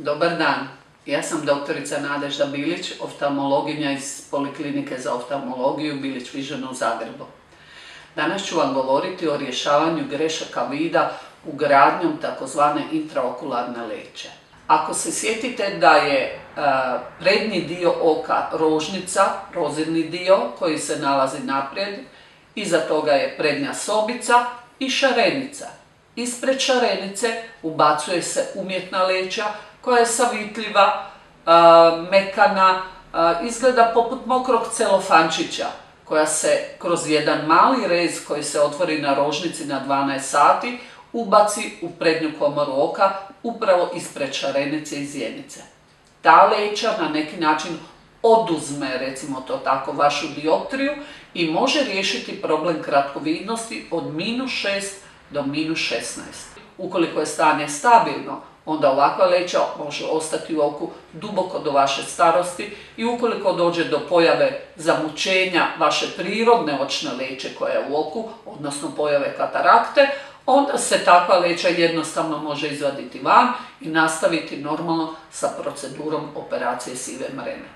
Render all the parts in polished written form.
Dobar dan, ja sam doktorica Nadežda Bilić, oftalmologinja iz Poliklinike za oftalmologiju Bilić Vision u Zagrebu. Danas ću vam govoriti o rješavanju grešaka vida ugradnjom takozvane intraokularne leće. Ako se sjetite da je prednji dio oka rožnica, rozirni dio koji se nalazi naprijed, iza toga je prednja sobica i šarenica. Ispred šarenice ubacuje se umjetna leća koja je savitljiva, mekana, izgleda poput mokrog celofančića, koja se kroz jedan mali rez koji se otvori na rožnici na 12 sati ubaci u prednju komoru oka upravo ispred šarenice i zjenice. Ta leća na neki način oduzme, recimo to tako, vašu dioptriju i može riješiti problem kratkovidnosti od -6 do -16. Ukoliko je stanje stabilno, onda ovakva leća može ostati u oku duboko do vaše starosti i ukoliko dođe do pojave zamućenja vaše prirodne očne leće koja je u oku, odnosno pojave katarakte, onda se takva leća jednostavno može izvaditi van i nastaviti normalno sa procedurom operacije sive mrene.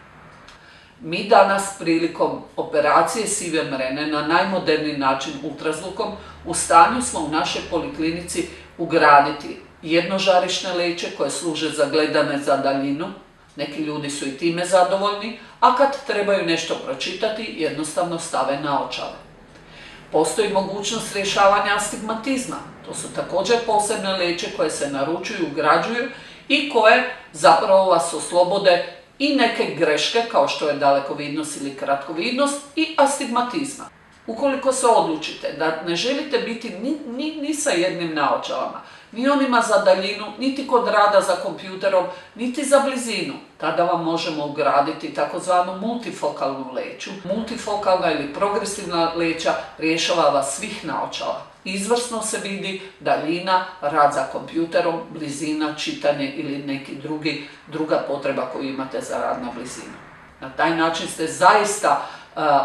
Mi danas prilikom operacije sive mrene na najmoderniji način ultrazvukom u stanju smo u našoj poliklinici ugraditi jednožarišne leće koje služe za gledane za daljinu. Neki ljudi su i time zadovoljni, a kad trebaju nešto pročitati jednostavno stave naočale. Postoji mogućnost rješavanja astigmatizma. To su također posebne leće koje se naručuju, ugrađuju i koje zapravo vas oslobode i neke greške kao što je dalekovidnost ili kratkovidnost i astigmatizma. Ukoliko se odlučite da ne želite biti ni sa jednim naočalama, ni onima za daljinu, niti kod rada za kompjuterom, niti za blizinu, tada vam možemo ugraditi takozvanu multifokalnu leću. Multifokalna ili progresivna leća rješava vas svih naočala. Izvrsno se vidi daljina, rad za kompjuterom, blizina, čitanje ili neki druga potreba koju imate za rad na blizinu. Na taj način ste zaista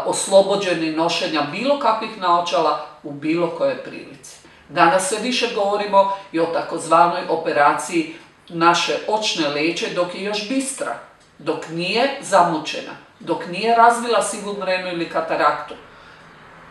oslobođeni nošenja bilo kakvih naočala u bilo kojoj prilici. Danas sve više govorimo i o takozvanoj operaciji naše očne leće dok je još bistra, dok nije zamućena, dok nije razvila sivu mrenu ili kataraktu.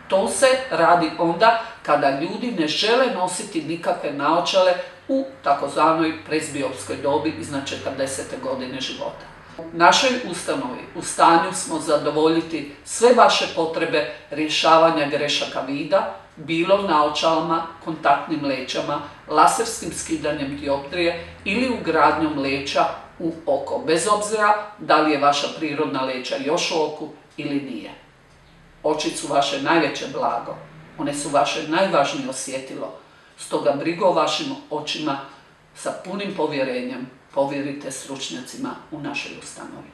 To se radi onda kada ljudi ne žele nositi nikakve naočale u takozvanoj presbiopskoj dobi iznad 40. godine života. U našoj ustanovi u stanju smo zadovoljiti sve vaše potrebe rješavanja grešaka vida, bilo naočalama, kontaktnim lećama, laserskim skidanjem dioptrije ili ugradnjom leća u oko, bez obzira da li je vaša prirodna leća još u oku ili nije. Oči su vaše najveće blago, one su vaše najvažnije osjetilo, stoga brigu o vašim očima sa punim povjerenjem povjerite stručnjacima u našoj ustanovi.